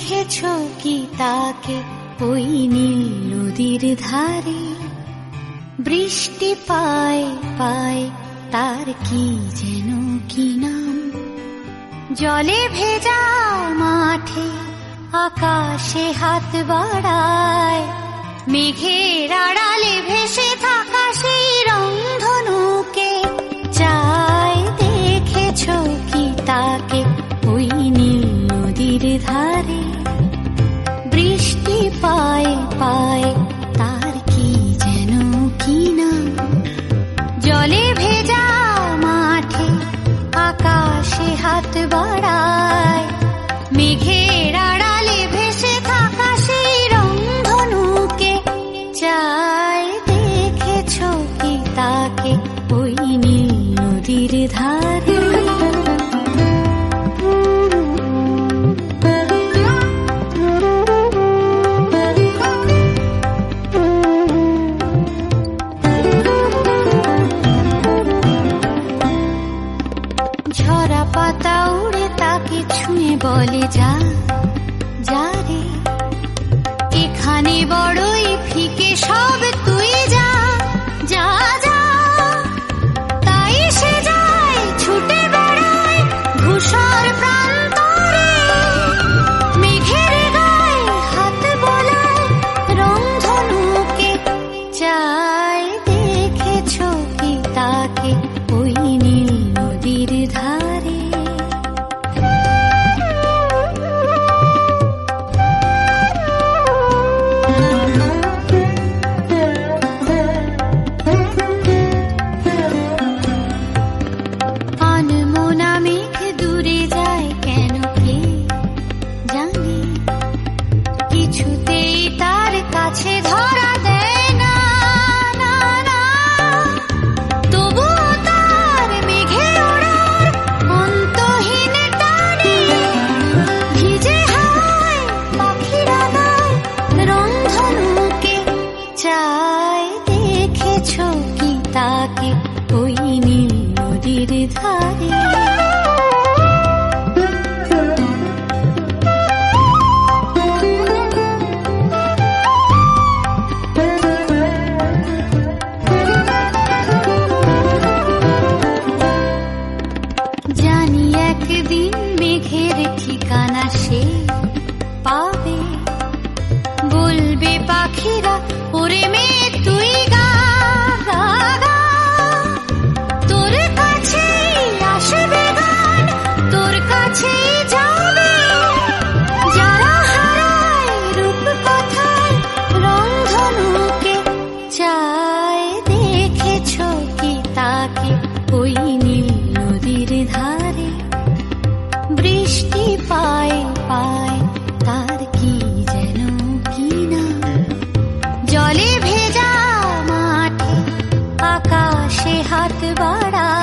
দেখেছো কি তাকে ওই নীল নদীর ধারে? বৃষ্টি পায় পায় তার কি যেন কি নাম। জলে ভেজা মাঠে আকাশে হাত বাড়ায়, মেঘের আড়ালে ভেসে থাকা সেই রংধনুকে চায়। দেখেছো কি তাকে ওই নীল নদীর ধারে? বৃষ্টি পায় পায় তার কি যেন কি নাম। জলে ভেজা মাঠে আকাশে হাত বাড়ায়, মেঘের আড়ালে ভেসে থাকা সেই রংধনুকে চায়। দেখেছো কি তাকে ওই নীল নদীর ধারে? ঝরা পাতা উড়ে তাকে ছুঁয়ে বলে যা যা রে, এখানে বড়ই ফিকে সব, তুই যা যা যা। তাই সে যায় ছুটে বেড়ায় ধূসর প্রান্তরে, মেঘের গায়ে হাত বোলায় রংধনুকে চায়। দেখেছো কি তাকে ওই নীল নদীর ধারে? আনমনা মেঘ দূরে যায় কেন কে জানে, কিছুতেই তার কাছে ধরা দেয় না না না। তবুও তার মেঘে ওড়ার অন্তহীন টানে, ভিজে হাওয়ায় পাখিরা গায় রংধনুকে চায়। দেখেছো কি তাকে ওই নীল নদীর ধারে? জানি একদিন মেঘের ঠিকানা সে পাবে, বলবে পাখিরা ওরে মেঘ তুই গা গা গা। তোর কাছেই আসবে গান, তোর কাছেই যাবে, যারা হারায় রূপ কথায় রংধনুকে চায়। দেখেছো কি তাকে ওই নীল নদীর ধারে? বৃষ্টি পায় পায় তার কি যেন কি নাম। জলে ভেজা মাঠে আকাশে হাত বাড়ায়,